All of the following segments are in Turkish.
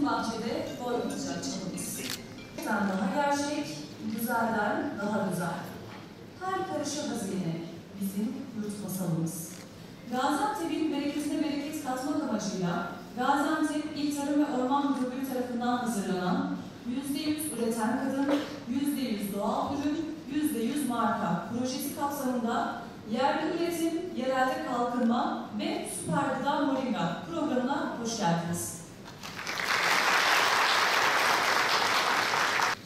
bizim bahçede doymayacak çabamız. Daha gerçek, güzelden daha güzel. Her karışı hazine bizim yurt masalımız. Gaziantep'in bereketine bereket katmak amacıyla Gaziantep İl Tarım ve Orman Müdürlüğü tarafından hazırlanan %100 üreten kadın, %100 doğal ürün, %100 marka projesi kapsamında yerli üretim, yerelde kalkınma ve süper gıda moringa programına hoş geldiniz.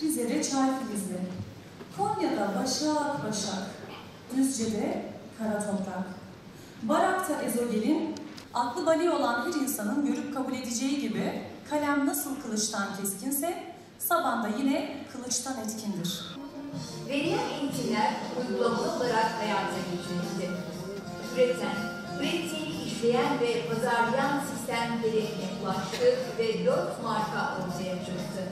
Rize'de Çayfilizli, Konya'da Başak Başak, Düzce'de Kara Toprak, Barak'ta Ezogel'in aklı bali olan her insanın görüp kabul edeceği gibi kalem nasıl kılıçtan keskinse saban da yine kılıçtan etkindir. Verilen eğitimler uygulamalı olarak hayata geçirildi. Ürettiğini işleyen ve pazarlayan sistem hedefine ulaştı ve 4 marka ortaya çıktı.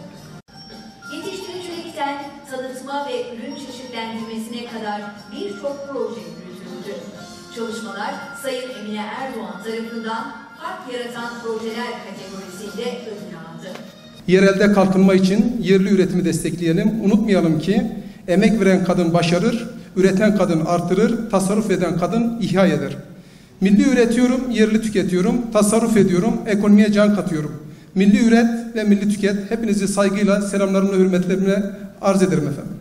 Yetiştiricilikten tanıtma ve ürün çeşitlendirmesine kadar birçok proje yürütüldü. Çalışmalar Sayın Emine Erdoğan tarafından fark yaratan projeler kategorisinde ödül aldı. Yerelde kalkınma için yerli üretimi destekleyelim. Unutmayalım ki emek veren kadın başarır, üreten kadın artırır, tasarruf eden kadın ihya eder. Milli üretiyorum, yerli tüketiyorum, tasarruf ediyorum, ekonomiye can katıyorum. Milli üret ve milli tüket. Hepinizi saygıyla, selamlarımla, hürmetlerimle arz ederim efendim.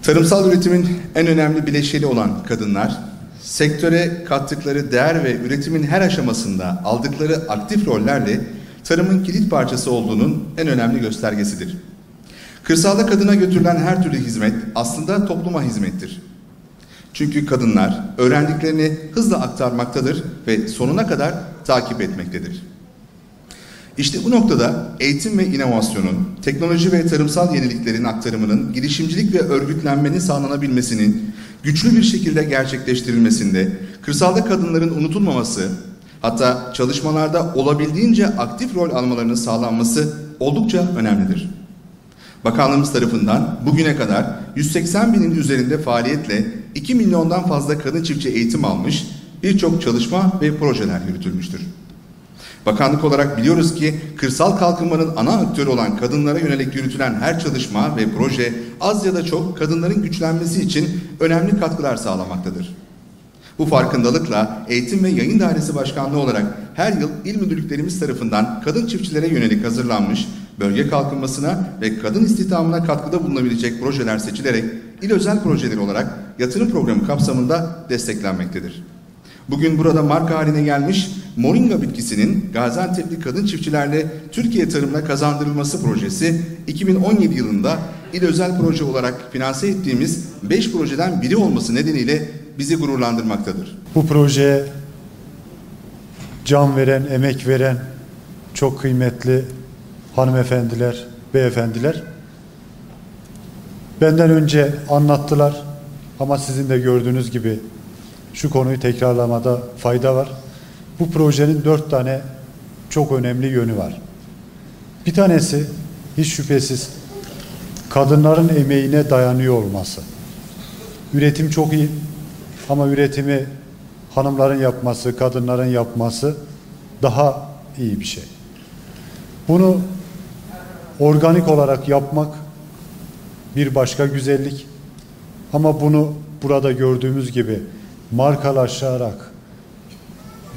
Tarımsal üretimin en önemli bileşeni olan kadınlar, sektöre kattıkları değer ve üretimin her aşamasında aldıkları aktif rollerle tarımın kilit parçası olduğunun en önemli göstergesidir. Kırsalda kadına götürülen her türlü hizmet aslında topluma hizmettir. Çünkü kadınlar öğrendiklerini hızla aktarmaktadır ve sonuna kadar takip etmektedir. İşte bu noktada eğitim ve inovasyonun, teknoloji ve tarımsal yeniliklerin aktarımının, girişimcilik ve örgütlenmenin sağlanabilmesinin güçlü bir şekilde gerçekleştirilmesinde, kırsalda kadınların unutulmaması, hatta çalışmalarda olabildiğince aktif rol almalarının sağlanması oldukça önemlidir. Bakanlığımız tarafından bugüne kadar 180 binin üzerinde faaliyetle 2 milyondan fazla kadın çiftçi eğitim almış, birçok çalışma ve projeler yürütülmüştür. Bakanlık olarak biliyoruz ki kırsal kalkınmanın ana aktörü olan kadınlara yönelik yürütülen her çalışma ve proje az ya da çok kadınların güçlenmesi için önemli katkılar sağlamaktadır. Bu farkındalıkla Eğitim ve Yayın Dairesi Başkanlığı olarak her yıl il müdürlüklerimiz tarafından kadın çiftçilere yönelik hazırlanmış, bölge kalkınmasına ve kadın istihdamına katkıda bulunabilecek projeler seçilerek il özel projeleri olarak yatırım programı kapsamında desteklenmektedir. Bugün burada marka haline gelmiş moringa bitkisinin Gaziantep'li kadın çiftçilerle Türkiye tarımına kazandırılması projesi 2017 yılında il özel proje olarak finanse ettiğimiz 5 projeden biri olması nedeniyle bizi gururlandırmaktadır. Bu projeye can veren, emek veren çok kıymetli hanımefendiler, beyefendiler benden önce anlattılar ama sizin de gördüğünüz gibi şu konuyu tekrarlamada fayda var. Bu projenin 4 tane çok önemli yönü var. Bir tanesi hiç şüphesiz kadınların emeğine dayanıyor olması. Üretim çok iyi ama üretimi hanımların yapması, kadınların yapması daha iyi bir şey. Bunu organik olarak yapmak bir başka güzellik ama bunu burada gördüğümüz gibi markalaşarak,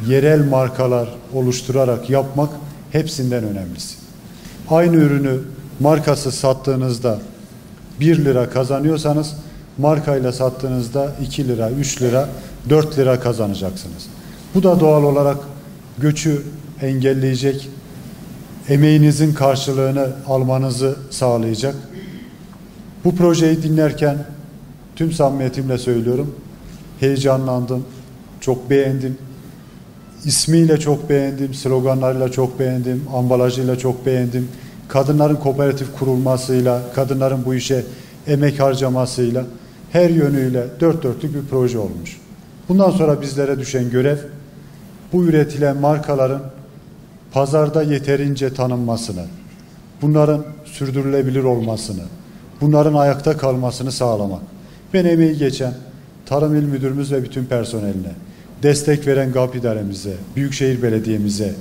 yerel markalar oluşturarak yapmak hepsinden önemlisi. Aynı ürünü markası sattığınızda 1 lira kazanıyorsanız markayla sattığınızda 2 lira, 3 lira, 4 lira kazanacaksınız. Bu da doğal olarak göçü engelleyecek, emeğinizin karşılığını almanızı sağlayacak. Bu projeyi dinlerken tüm samimiyetimle söylüyorum, heyecanlandım, çok beğendim. İsmiyle çok beğendim, sloganlarıyla çok beğendim, ambalajıyla çok beğendim. Kadınların kooperatif kurulmasıyla, kadınların bu işe emek harcamasıyla her yönüyle dört dörtlük bir proje olmuş. Bundan sonra bizlere düşen görev bu üretilen markaların pazarda yeterince tanınmasını, bunların sürdürülebilir olmasını, bunların ayakta kalmasını sağlamak. Ben emeği geçen Tarım İl Müdürümüz ve bütün personeline, destek veren GAP İdaremize, Büyükşehir Belediye'mize,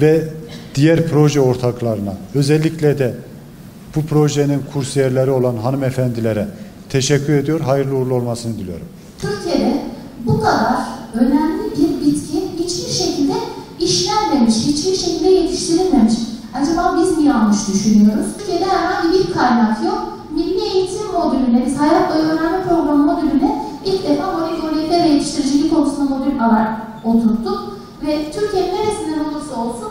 ve diğer proje ortaklarına, özellikle de bu projenin kursiyerleri olan hanımefendilere teşekkür ediyor. Hayırlı uğurlu olmasını diliyorum. Türkiye'de bu kadar önemli bir bitki hiçbir şekilde işlenmemiş, hiçbir şekilde yetiştirilmemiş. Acaba biz mi yanlış düşünüyoruz? Türkiye'de herhangi bir kaynak yok. Milli eğitim modülüne, biz hayat boyu öğrenme programı modülüne ilk defa moleküler ve yetiştiricilik konusunda modül olarak oturttuk. Ve Türkiye'nin neresinden olursa olsun